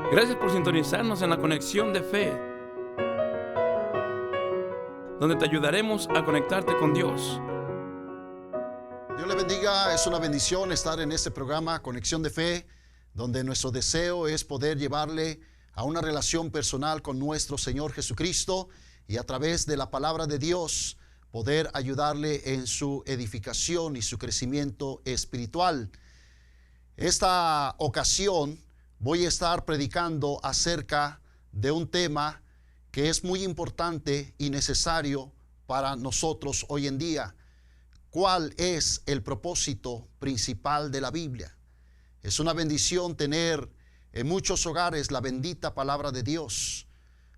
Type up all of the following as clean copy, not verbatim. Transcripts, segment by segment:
Gracias por sintonizarnos en la Conexión de Fe, donde te ayudaremos a conectarte con Dios. Dios le bendiga, es una bendición estar en este programa Conexión de Fe, donde nuestro deseo es poder llevarle a una relación personal con nuestro Señor Jesucristo y a través de la palabra de Dios poder ayudarle en su edificación y su crecimiento espiritual. Esta ocasión voy a estar predicando acerca de un tema que es muy importante y necesario para nosotros hoy en día. ¿Cuál es el propósito principal de la Biblia? Es una bendición tener en muchos hogares la bendita palabra de Dios,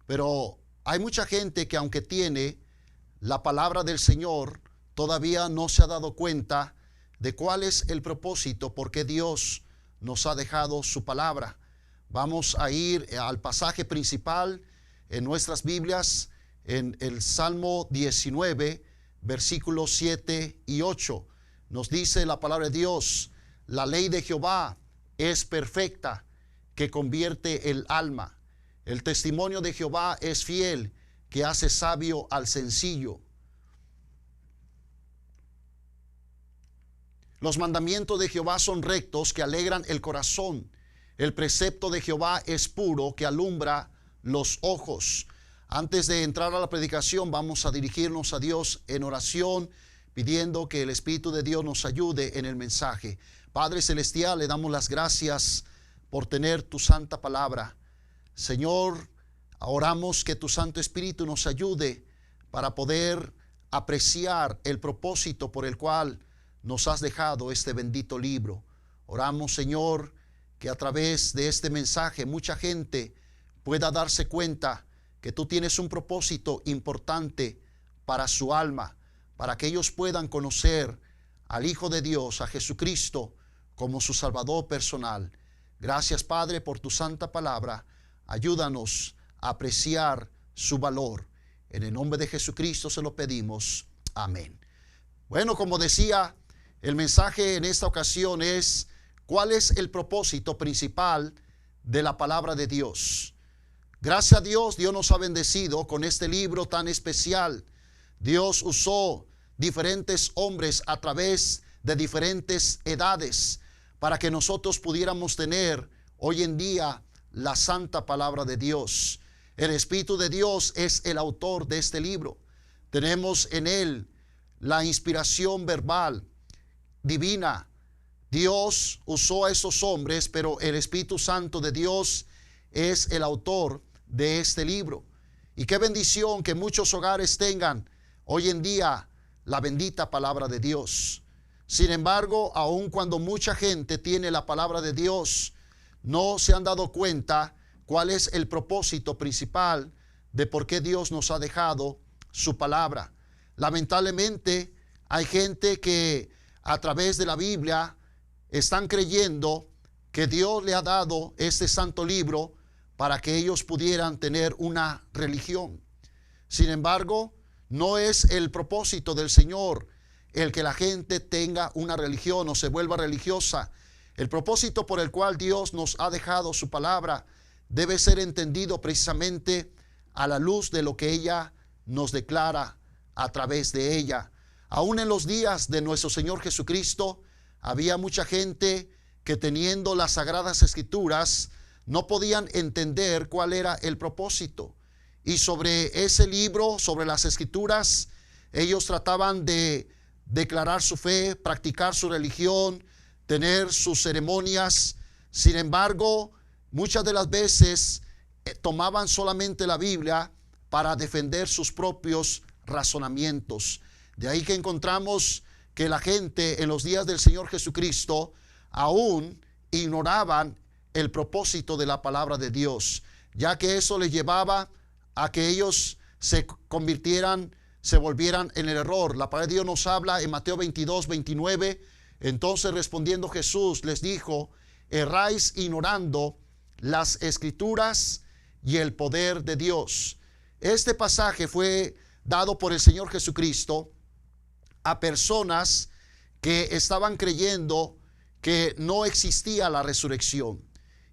pero hay mucha gente que aunque tiene la palabra del Señor, todavía no se ha dado cuenta de cuál es el propósito, por qué Dios nos ha dejado su palabra. Vamos a ir al pasaje principal en nuestras Biblias, en el Salmo 19, versículos 7 y 8. Nos dice la palabra de Dios: la ley de Jehová es perfecta, que convierte el alma. El testimonio de Jehová es fiel, que hace sabio al sencillo. Los mandamientos de Jehová son rectos, que alegran el corazón. El precepto de Jehová es puro, que alumbra los ojos. Antes de entrar a la predicación, vamos a dirigirnos a Dios en oración, pidiendo que el Espíritu de Dios nos ayude en el mensaje. Padre Celestial, le damos las gracias por tener tu santa palabra. Señor, oramos que tu Santo Espíritu nos ayude para poder apreciar el propósito por el cual nos has dejado este bendito libro. Oramos, Señor, que a través de este mensaje mucha gente pueda darse cuenta que tú tienes un propósito importante para su alma, para que ellos puedan conocer al Hijo de Dios, a Jesucristo, como su Salvador personal. Gracias, Padre, por tu santa palabra. Ayúdanos a apreciar su valor. En el nombre de Jesucristo se lo pedimos. Amén. Bueno, como decía, el mensaje en esta ocasión es: ¿cuál es el propósito principal de la palabra de Dios? Gracias a Dios, Dios nos ha bendecido con este libro tan especial. Dios usó diferentes hombres a través de diferentes edades para que nosotros pudiéramos tener hoy en día la santa palabra de Dios. El Espíritu de Dios es el autor de este libro. Tenemos en él la inspiración verbal divina. Dios usó a esos hombres, pero el Espíritu Santo de Dios es el autor de este libro. Y qué bendición que muchos hogares tengan hoy en día la bendita palabra de Dios. Sin embargo, aun cuando mucha gente tiene la palabra de Dios, no se han dado cuenta cuál es el propósito principal de por qué Dios nos ha dejado su palabra. Lamentablemente, hay gente que a través de la Biblia están creyendo que Dios le ha dado este santo libro para que ellos pudieran tener una religión. Sin embargo, no es el propósito del Señor el que la gente tenga una religión o se vuelva religiosa. El propósito por el cual Dios nos ha dejado su palabra debe ser entendido precisamente a la luz de lo que ella nos declara a través de ella. Aún en los días de nuestro Señor Jesucristo, había mucha gente que, teniendo las Sagradas Escrituras, no podían entender cuál era el propósito. Y sobre ese libro, sobre las Escrituras, ellos trataban de declarar su fe, practicar su religión, tener sus ceremonias. Sin embargo, muchas de las veces tomaban solamente la Biblia para defender sus propios razonamientos. De ahí que encontramos que la gente en los días del Señor Jesucristo aún ignoraban el propósito de la palabra de Dios, ya que eso les llevaba a que ellos se volvieran en el error. La palabra de Dios nos habla en Mateo 22, 29. Entonces, respondiendo Jesús, les dijo: erráis ignorando las Escrituras y el poder de Dios. Este pasaje fue dado por el Señor Jesucristo a personas que estaban creyendo que no existía la resurrección.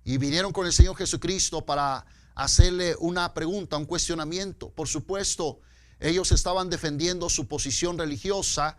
y vinieron con el Señor Jesucristo para hacerle una pregunta, un cuestionamiento. Por supuesto, ellos estaban defendiendo su posición religiosa,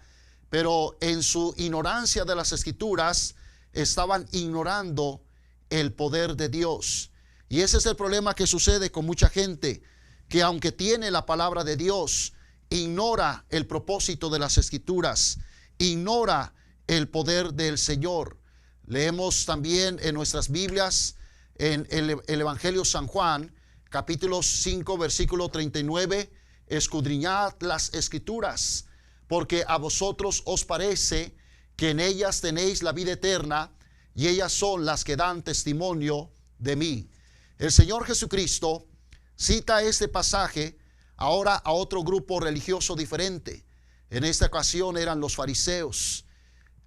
pero en su ignorancia de las Escrituras estaban ignorando el poder de Dios. Y ese es el problema que sucede con mucha gente, que aunque tiene la palabra de Dios, ignora el propósito de las Escrituras, ignora el poder del Señor. Leemos también en nuestras Biblias, en el Evangelio San Juan, capítulo 5, versículo 39, escudriñad las Escrituras, porque a vosotros os parece que en ellas tenéis la vida eterna, y ellas son las que dan testimonio de mí. El Señor Jesucristo cita este pasaje ahora a otro grupo religioso diferente. En esta ocasión eran los fariseos.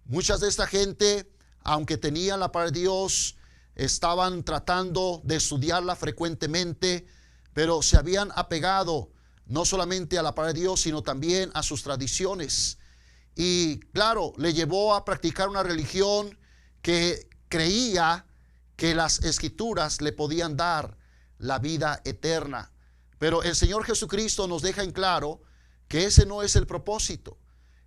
Muchas de esta gente, aunque tenían la palabra de Dios, estaban tratando de estudiarla frecuentemente, pero se habían apegado no solamente a la palabra de Dios, sino también a sus tradiciones. Y claro, le llevó a practicar una religión que creía que las Escrituras le podían dar la vida eterna. Pero el Señor Jesucristo nos deja en claro que ese no es el propósito.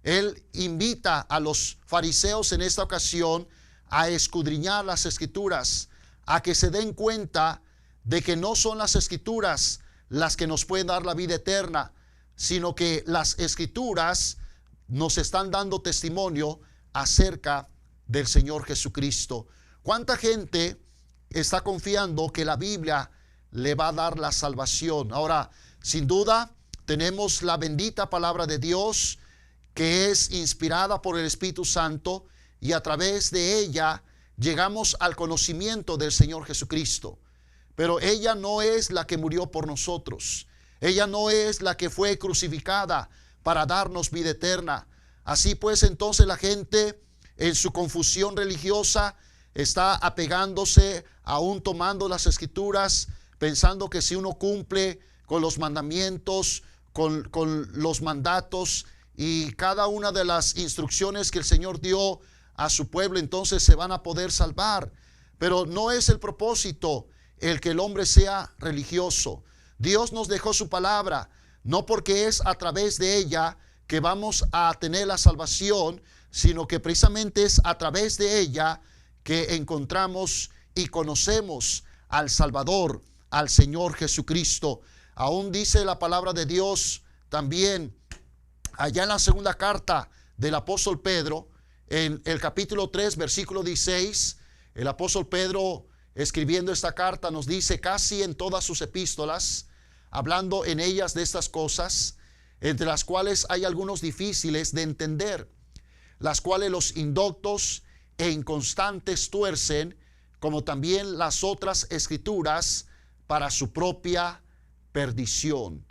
Él invita a los fariseos en esta ocasión a escudriñar las Escrituras, a que se den cuenta de que no son las Escrituras las que nos pueden dar la vida eterna, sino que las Escrituras nos están dando testimonio acerca del Señor Jesucristo. ¿Cuánta gente está confiando que la Biblia le va a dar la salvación? Ahora, sin duda, tenemos la bendita palabra de Dios, que es inspirada por el Espíritu Santo, y a través de ella llegamos al conocimiento del Señor Jesucristo. Pero ella no es la que murió por nosotros. Ella no es la que fue crucificada para darnos vida eterna. Así pues, entonces la gente en su confusión religiosa está apegándose, aún tomando las Escrituras, pensando que si uno cumple con los mandamientos, con los mandatos y cada una de las instrucciones que el Señor dio a su pueblo, entonces se van a poder salvar. Pero no es el propósito el que el hombre sea religioso. Dios nos dejó su palabra, no porque es a través de ella que vamos a tener la salvación, sino que precisamente es a través de ella que encontramos y conocemos al Salvador, al Señor Jesucristo. Aún dice la palabra de Dios también allá en la segunda carta del apóstol Pedro, en el capítulo 3, versículo 16, el apóstol Pedro, escribiendo esta carta, nos dice casi en todas sus epístolas, hablando en ellas de estas cosas, entre las cuales hay algunos difíciles de entender, las cuales los indoctos e inconstantes tuercen, como también las otras escrituras, para su propia perdición.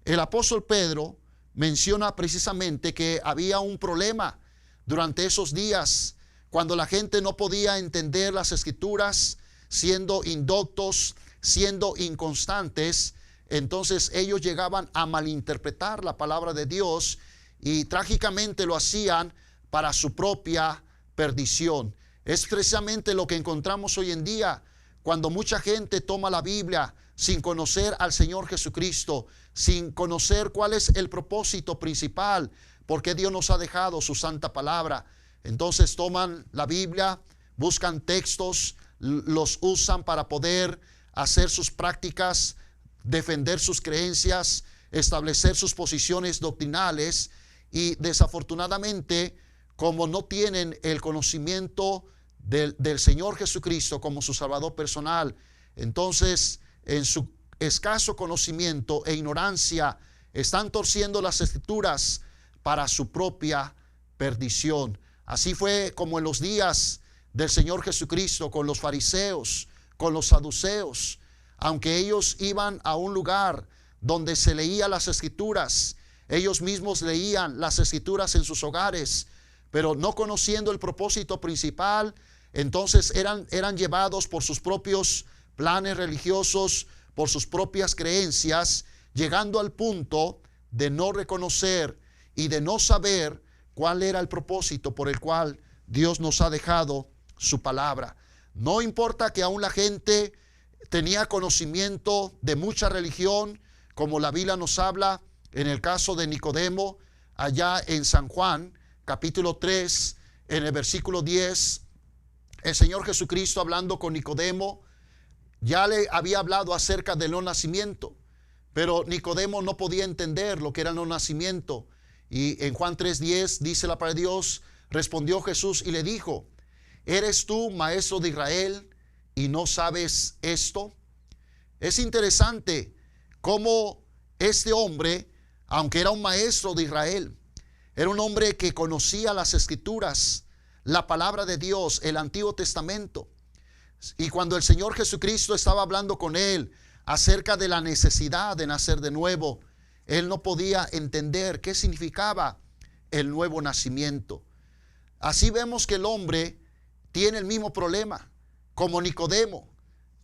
El apóstol Pedro menciona precisamente que había un problema durante esos días, cuando la gente no podía entender las escrituras, siendo indoctos, siendo inconstantes. Entonces ellos llegaban a malinterpretar la palabra de Dios y trágicamente lo hacían para su propia perdición. Es precisamente lo que encontramos hoy en día, cuando mucha gente toma la Biblia sin conocer al Señor Jesucristo, sin conocer cuál es el propósito principal, porque Dios nos ha dejado su santa palabra. Entonces toman la Biblia, buscan textos, los usan para poder hacer sus prácticas, defender sus creencias, establecer sus posiciones doctrinales, y desafortunadamente, como no tienen el conocimiento del Señor Jesucristo como su Salvador personal, entonces en su escaso conocimiento e ignorancia están torciendo las Escrituras para su propia perdición. Así fue como en los días del Señor Jesucristo con los fariseos, con los saduceos. Aunque ellos iban a un lugar donde se leía las Escrituras, ellos mismos leían las Escrituras en sus hogares, pero no conociendo el propósito principal, entonces eran llevados por sus propios planes religiosos, por sus propias creencias, llegando al punto de no reconocer y de no saber cuál era el propósito por el cual Dios nos ha dejado su palabra. No importa que aún la gente tenía conocimiento de mucha religión, como la Biblia nos habla en el caso de Nicodemo, allá en San Juan, capítulo 3, en el versículo 10, el Señor Jesucristo hablando con Nicodemo, ya le había hablado acerca del no nacimiento, pero Nicodemo no podía entender lo que era el no nacimiento. Y en Juan 3:10 dice la palabra de Dios, respondió Jesús y le dijo, ¿eres tú maestro de Israel y no sabes esto? Es interesante cómo este hombre, aunque era un maestro de Israel, era un hombre que conocía las Escrituras, la palabra de Dios, el Antiguo Testamento. Y cuando el Señor Jesucristo estaba hablando con él acerca de la necesidad de nacer de nuevo, él no podía entender qué significaba el nuevo nacimiento. Así vemos que el hombre tiene el mismo problema, como Nicodemo.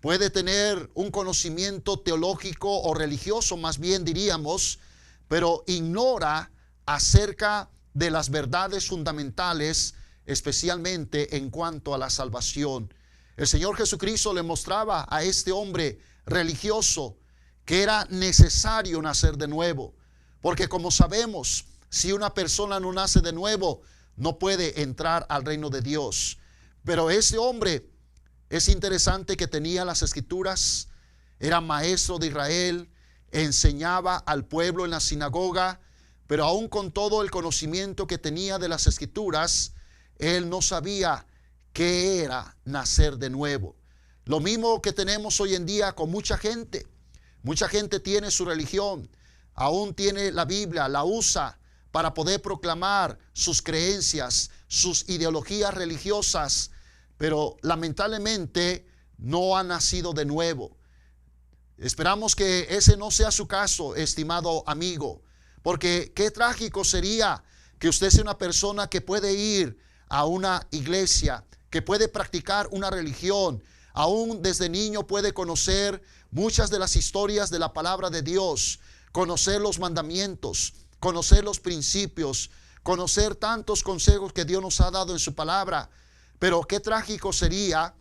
Puede tener un conocimiento teológico o religioso, más bien diríamos, pero ignora acerca de las verdades fundamentales, especialmente en cuanto a la salvación. El Señor Jesucristo le mostraba a este hombre religioso que era necesario nacer de nuevo, porque como sabemos, si una persona no nace de nuevo, no puede entrar al reino de Dios. Pero este hombre, es interesante que tenía las Escrituras, era maestro de Israel, enseñaba al pueblo en la sinagoga, pero aún con todo el conocimiento que tenía de las Escrituras, él no sabía qué era nacer de nuevo. Lo mismo que tenemos hoy en día con mucha gente. Mucha gente tiene su religión, aún tiene la Biblia, la usa para poder proclamar sus creencias, sus ideologías religiosas, pero lamentablemente no ha nacido de nuevo. Esperamos que ese no sea su caso, estimado amigo, porque qué trágico sería que usted sea una persona que puede ir a una iglesia, que puede practicar una religión, aún desde niño puede conocer muchas de las historias de la palabra de Dios, conocer los mandamientos, conocer los principios, conocer tantos consejos que Dios nos ha dado en su palabra. Pero qué trágico sería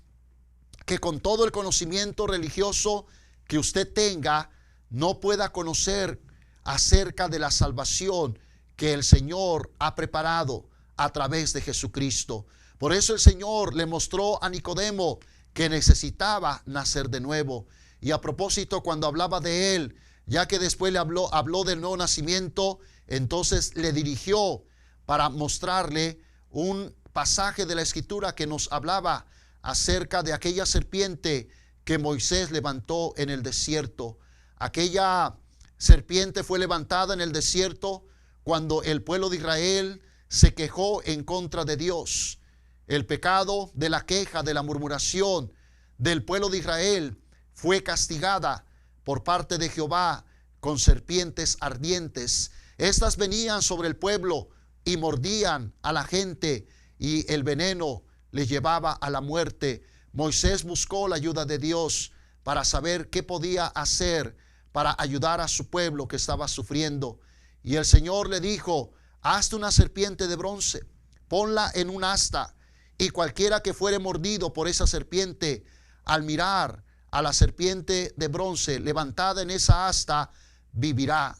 que con todo el conocimiento religioso que usted tenga, no pueda conocer acerca de la salvación que el Señor ha preparado a través de Jesucristo. Por eso el Señor le mostró a Nicodemo que necesitaba nacer de nuevo. Y a propósito, cuando hablaba de él, ya que después le habló del nuevo nacimiento, entonces le dirigió para mostrarle un pasaje de la Escritura que nos hablaba acerca de aquella serpiente que Moisés levantó en el desierto. Aquella serpiente fue levantada en el desierto cuando el pueblo de Israel se quejó en contra de Dios. El pecado de la queja, de la murmuración del pueblo de Israel fue castigada por parte de Jehová con serpientes ardientes. Estas venían sobre el pueblo y mordían a la gente y el veneno les llevaba a la muerte. Moisés buscó la ayuda de Dios para saber qué podía hacer para ayudar a su pueblo que estaba sufriendo. Y el Señor le dijo, hazte una serpiente de bronce, ponla en un asta, y cualquiera que fuere mordido por esa serpiente, al mirar a la serpiente de bronce levantada en esa asta, vivirá.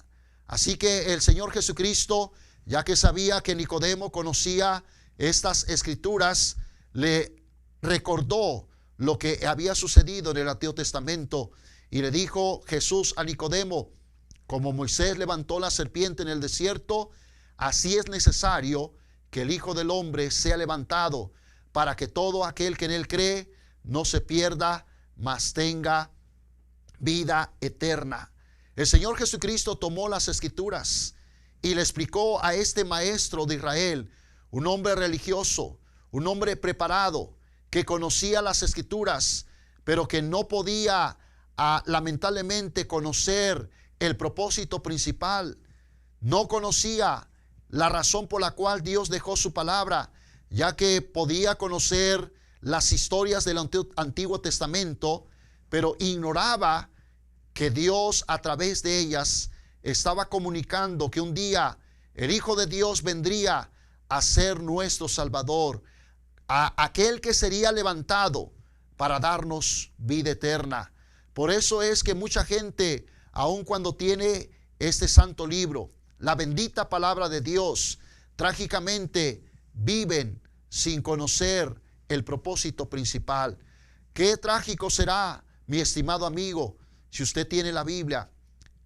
Así que el Señor Jesucristo, ya que sabía que Nicodemo conocía estas escrituras, le recordó lo que había sucedido en el Antiguo Testamento y le dijo Jesús a Nicodemo, como Moisés levantó la serpiente en el desierto, así es necesario que el Hijo del Hombre sea levantado para que todo aquel que en él cree no se pierda, mas tenga vida eterna. El Señor Jesucristo tomó las escrituras y le explicó a este maestro de Israel, un hombre religioso, un hombre preparado, que conocía las escrituras, pero que no podía lamentablemente conocer el propósito principal. No conocía la razón por la cual Dios dejó su palabra, ya que podía conocer las historias del Antiguo Testamento, pero ignoraba que Dios a través de ellas estaba comunicando que un día el Hijo de Dios vendría a ser nuestro Salvador, a aquel que sería levantado para darnos vida eterna. Por eso es que mucha gente, aun cuando tiene este santo libro, la bendita palabra de Dios, trágicamente viven sin conocer el propósito principal. Qué trágico será, mi estimado amigo, si usted tiene la Biblia,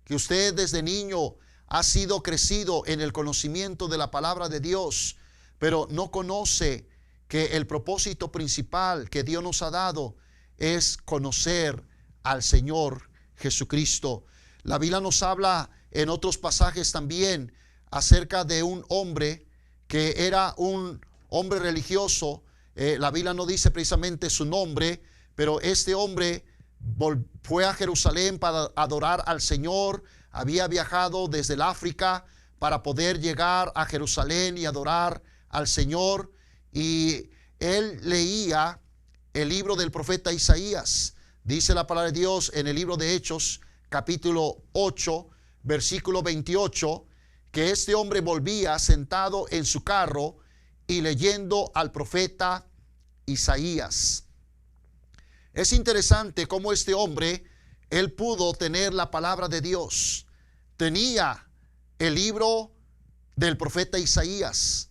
que usted desde niño ha sido crecido en el conocimiento de la palabra de Dios, pero no conoce que el propósito principal que Dios nos ha dado es conocer al Señor Jesucristo. La Biblia nos habla en otros pasajes también acerca de un hombre que era un hombre religioso. La Biblia no dice precisamente su nombre, pero este hombre fue a Jerusalén para adorar al Señor. Había viajado desde el África para poder llegar a Jerusalén y adorar al Señor. Y él leía el libro del profeta Isaías. Dice la palabra de Dios en el libro de Hechos, capítulo 8, versículo 28, que este hombre volvía sentado en su carro y leyendo al profeta Isaías. Es interesante cómo este hombre, él pudo tener la palabra de Dios. Tenía el libro del profeta Isaías,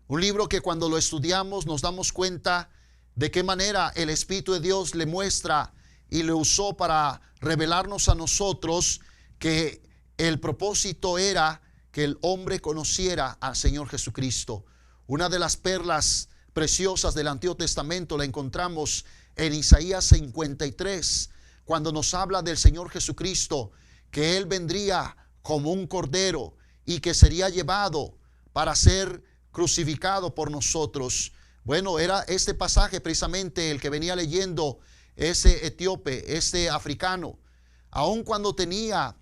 un libro que cuando lo estudiamos nos damos cuenta de qué manera el Espíritu de Dios le muestra y le usó para revelarnos a nosotros que el propósito era que el hombre conociera al Señor Jesucristo. Una de las perlas preciosas del Antiguo Testamento la encontramos en Isaías 53, cuando nos habla del Señor Jesucristo, que Él vendría como un cordero y que sería llevado para ser crucificado por nosotros. Bueno, era este pasaje precisamente el que venía leyendo ese etíope, este africano, aun cuando tenía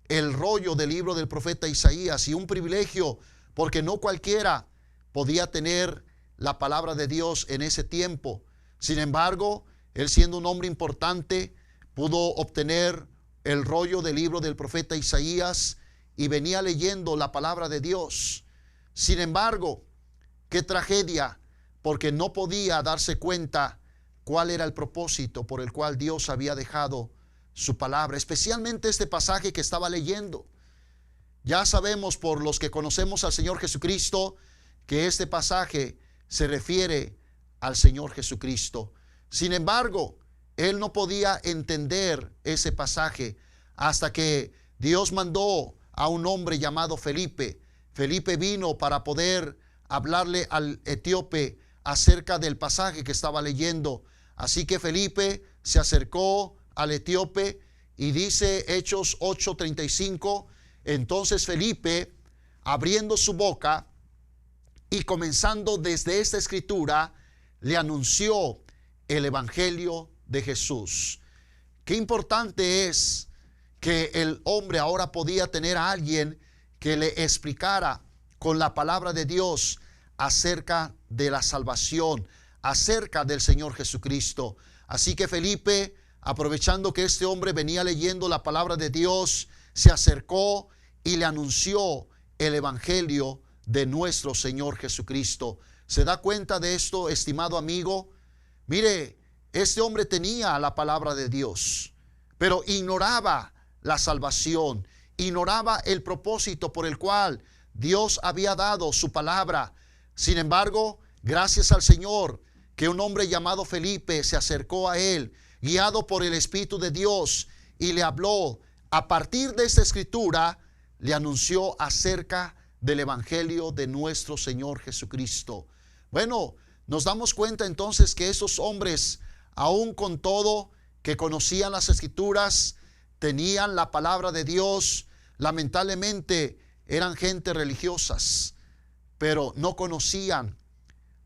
el rollo del libro del profeta Isaías, y un privilegio, porque no cualquiera podía tener la palabra de Dios en ese tiempo. Sin embargo, él, siendo un hombre importante, pudo obtener el rollo del libro del profeta Isaías y venía leyendo la palabra de Dios. Sin embargo, qué tragedia, porque no podía darse cuenta cuál era el propósito por el cual Dios había dejado su palabra, especialmente este pasaje que estaba leyendo. Ya sabemos, por los que conocemos al Señor Jesucristo, que este pasaje se refiere al Señor Jesucristo. Sin embargo, él no podía entender ese pasaje hasta que Dios mandó a un hombre llamado Felipe. Felipe vino para poder hablarle al etíope acerca del pasaje que estaba leyendo. Así que Felipe se acercó al etíope y dice Hechos 8:35, entonces Felipe, abriendo su boca y comenzando desde esta escritura, le anunció el evangelio de Jesús. Qué importante es que el hombre ahora podía tener a alguien que le explicara con la palabra de Dios acerca de la salvación, acerca del Señor Jesucristo. Así que Felipe, aprovechando que este hombre venía leyendo la palabra de Dios, se acercó y le anunció el evangelio de nuestro Señor Jesucristo. ¿Se da cuenta de esto, estimado amigo? Mire, este hombre tenía la palabra de Dios, pero ignoraba la salvación, ignoraba el propósito por el cual Dios había dado su palabra. Sin embargo, gracias al Señor, que un hombre llamado Felipe se acercó a él, guiado por el Espíritu de Dios, y le habló. A partir de esta escritura, le anunció acerca del evangelio de nuestro Señor Jesucristo. Bueno, nos damos cuenta entonces que esos hombres, aun con todo que conocían las escrituras, tenían la palabra de Dios, lamentablemente eran gente religiosas, pero no conocían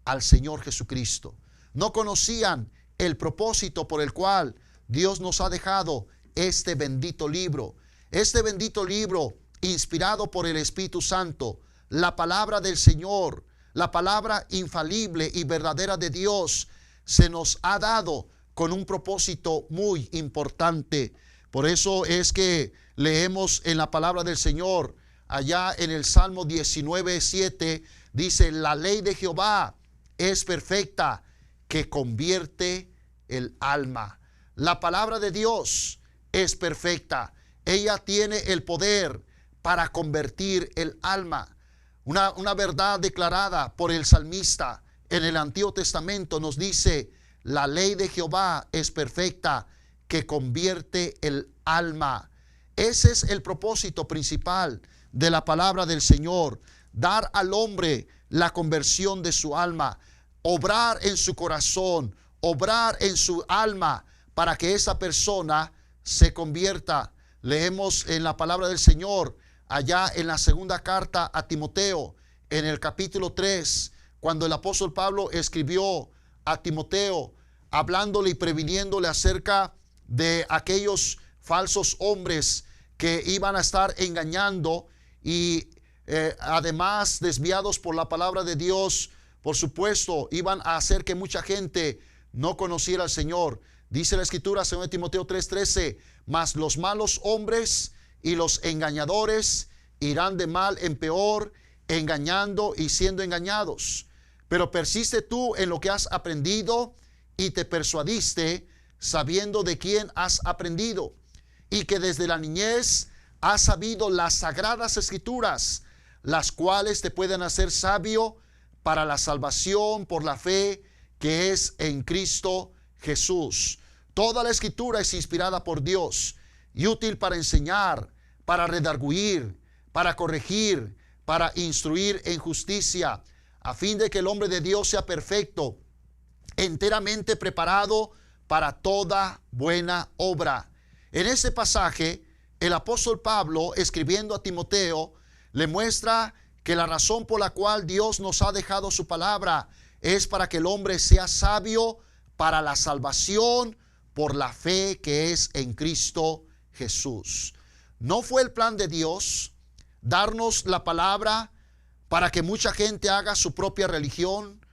al Señor Jesucristo. No conocían el propósito por el cual Dios nos ha dejado este bendito libro. Este bendito libro inspirado por el Espíritu Santo, la palabra del Señor, la palabra infalible y verdadera de Dios, se nos ha dado con un propósito muy importante. Por eso es que leemos en la palabra del Señor, allá en el Salmo 19:7, dice: la ley de Jehová es perfecta, que convierte el alma. La palabra de Dios es perfecta. Ella tiene el poder para convertir el alma. Una verdad declarada por el salmista en el Antiguo Testamento nos dice: la ley de Jehová es perfecta, que convierte el alma. Ese es el propósito principal de la palabra del Señor: dar al hombre la conversión de su alma, obrar en su corazón, obrar en su alma, para que esa persona se convierta. Leemos en la palabra del Señor allá en la segunda carta a Timoteo, en el capítulo 3, cuando el apóstol Pablo escribió a Timoteo, hablándole y previniéndole acerca de aquellos falsos hombres que iban a estar engañando y además desviados por la palabra de Dios. Por supuesto, iban a hacer que mucha gente no conociera al Señor. Dice la Escritura, 2 Timoteo 3:13, mas los malos hombres y los engañadores irán de mal en peor, engañando y siendo engañados. Pero persiste tú en lo que has aprendido y te persuadiste, sabiendo de quién has aprendido, y que desde la niñez has sabido las sagradas escrituras, las cuales te pueden hacer sabio para la salvación por la fe que es en Cristo Jesús. Toda la escritura es inspirada por Dios y útil para enseñar, para redarguir, para corregir, para instruir en justicia, a fin de que el hombre de Dios sea perfecto, enteramente preparado para toda buena obra. En este pasaje, el apóstol Pablo, escribiendo a Timoteo, le muestra que la razón por la cual Dios nos ha dejado su palabra es para que el hombre sea sabio para la salvación por la fe que es en Cristo Jesús. ¿No fue el plan de Dios darnos la palabra para que mucha gente haga su propia religión,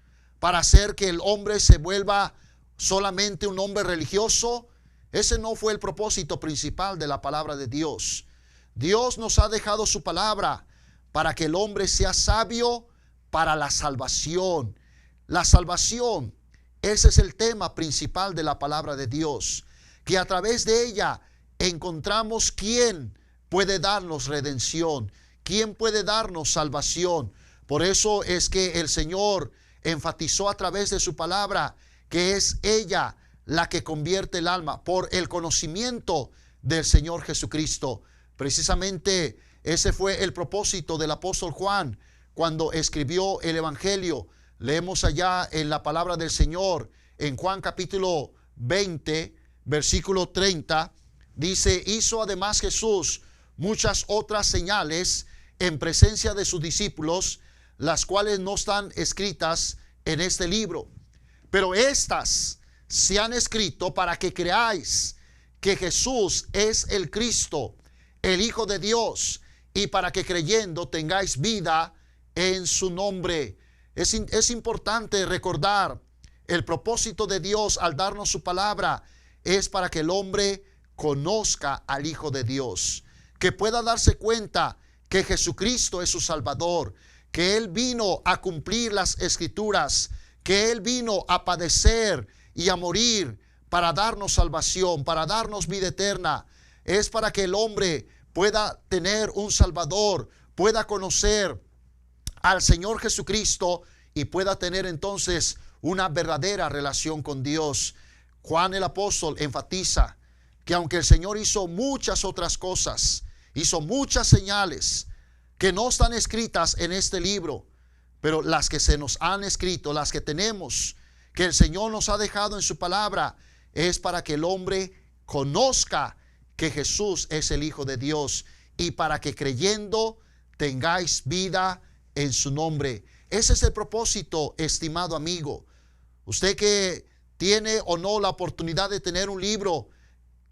para hacer que el hombre se vuelva solamente un hombre religioso? Ese no fue el propósito principal de la palabra de Dios. Dios nos ha dejado su palabra para que el hombre sea sabio para la salvación. La salvación, ese es el tema principal de la palabra de Dios, que a través de ella encontramos quién puede darnos redención, quién puede darnos salvación. Por eso es que el Señor enfatizó a través de su palabra que es ella la que convierte el alma por el conocimiento del Señor Jesucristo. Precisamente ese fue el propósito del apóstol Juan cuando escribió el Evangelio. Leemos allá en la palabra del Señor, en Juan capítulo 20, versículo 30, dice: hizo además Jesús muchas otras señales en presencia de sus discípulos, las cuales no están escritas en este libro, pero estas se han escrito para que creáis que Jesús es el Cristo, el Hijo de Dios, y para que creyendo tengáis vida en su nombre. Es importante recordar el propósito de Dios al darnos su palabra es para que el hombre conozca al Hijo de Dios, que pueda darse cuenta que Jesucristo es su Salvador, que Él vino a cumplir las Escrituras, que Él vino a padecer y a morir para darnos salvación, para darnos vida eterna. Es para que el hombre pueda tener un Salvador, pueda conocer al Señor Jesucristo y pueda tener entonces una verdadera relación con Dios. Juan el apóstol enfatiza que aunque el Señor hizo muchas otras cosas, hizo muchas señales que no están escritas en este libro, pero las que se nos han escrito, las que tenemos, que el Señor nos ha dejado en su palabra, es para que el hombre conozca que Jesús es el Hijo de Dios y para que creyendo tengáis vida en su nombre. Ese es el propósito, estimado amigo. Usted que tiene o no la oportunidad de tener un libro,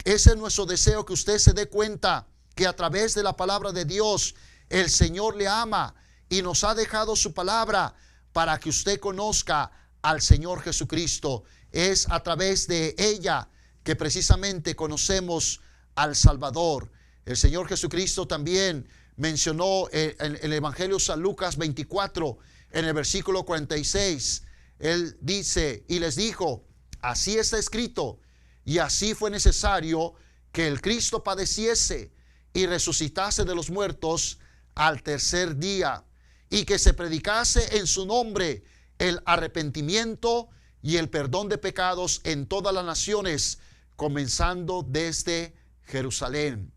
ese es nuestro deseo, que usted se dé cuenta que a través de la palabra de Dios el Señor le ama y nos ha dejado su palabra para que usted conozca al Señor Jesucristo. Es a través de ella que precisamente conocemos al Salvador. El Señor Jesucristo también mencionó en el Evangelio San Lucas 24, en el versículo 46, Él dice y les dijo: así está escrito, y así fue necesario que el Cristo padeciese y resucitase de los muertos al tercer día, y que se predicase en su nombre el arrepentimiento y el perdón de pecados en todas las naciones, comenzando desde Jerusalén.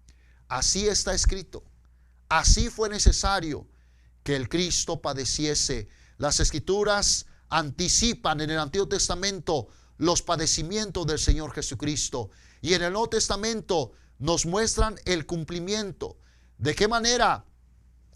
Así está escrito, así fue necesario que el Cristo padeciese. Las Escrituras anticipan en el Antiguo Testamento los padecimientos del Señor Jesucristo, y en el Nuevo Testamento nos muestran el cumplimiento. ¿De qué manera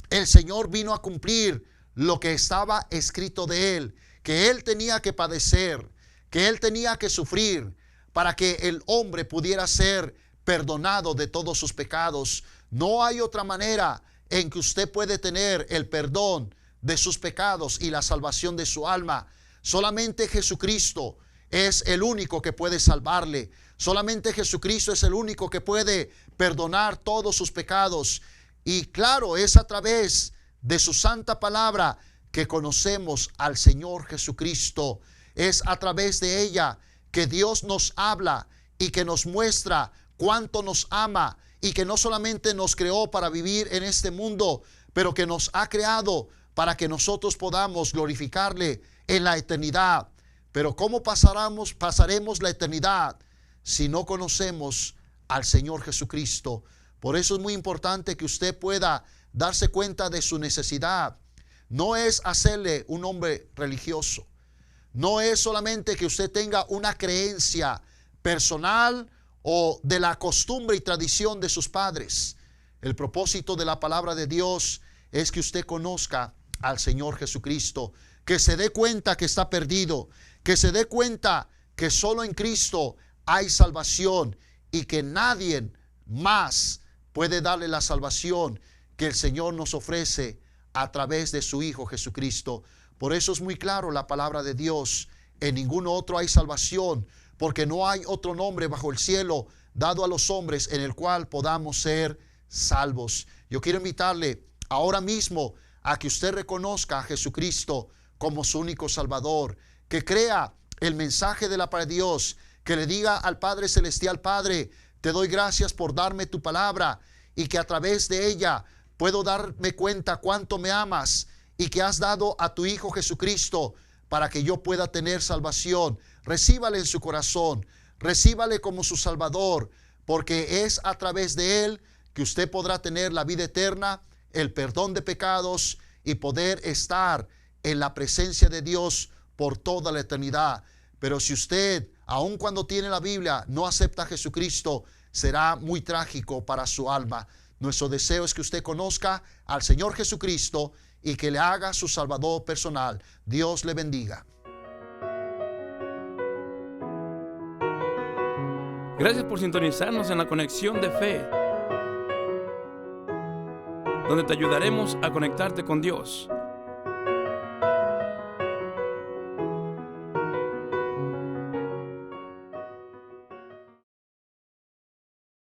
el Señor vino a cumplir lo que estaba escrito de Él? Que Él tenía que padecer, que Él tenía que sufrir para que el hombre pudiera ser perdonado de todos sus pecados. No hay otra manera en que usted puede tener el perdón de sus pecados y la salvación de su alma. Solamente Jesucristo es el único que puede salvarle. Solamente Jesucristo es el único que puede perdonar todos sus pecados. Y claro, es a través de su santa palabra que conocemos al Señor Jesucristo. Es a través de ella que Dios nos habla y que nos muestra cuánto nos ama, y que no solamente nos creó para vivir en este mundo, pero que nos ha creado para que nosotros podamos glorificarle en la eternidad. Pero ¿cómo pasaremos la eternidad si no conocemos al Señor Jesucristo? Por eso es muy importante que usted pueda darse cuenta de su necesidad. No es hacerle un hombre religioso. No es solamente que usted tenga una creencia personal o de la costumbre y tradición de sus padres. El propósito de la palabra de Dios es que usted conozca al Señor Jesucristo, que se dé cuenta que está perdido, que se dé cuenta que solo en Cristo hay salvación y que nadie más puede darle la salvación que el Señor nos ofrece a través de su Hijo Jesucristo. Por eso es muy claro la palabra de Dios: en ningún otro hay salvación, porque no hay otro nombre bajo el cielo dado a los hombres en el cual podamos ser salvos. Yo quiero invitarle ahora mismo a que usted reconozca a Jesucristo como su único Salvador, que crea el mensaje de la palabra de Dios, que le diga al Padre Celestial: Padre, te doy gracias por darme tu palabra, y que a través de ella puedo darme cuenta cuánto me amas y que has dado a tu Hijo Jesucristo para que yo pueda tener salvación. Recíbale en su corazón, recíbale como su Salvador, porque es a través de Él que usted podrá tener la vida eterna, el perdón de pecados y poder estar en la presencia de Dios por toda la eternidad. Pero si usted, aun cuando tiene la Biblia, no acepta a Jesucristo, será muy trágico para su alma. Nuestro deseo es que usted conozca al Señor Jesucristo y que le haga su Salvador personal. Dios le bendiga. Gracias por sintonizarnos en la Conexión de Fe, donde te ayudaremos a conectarte con Dios.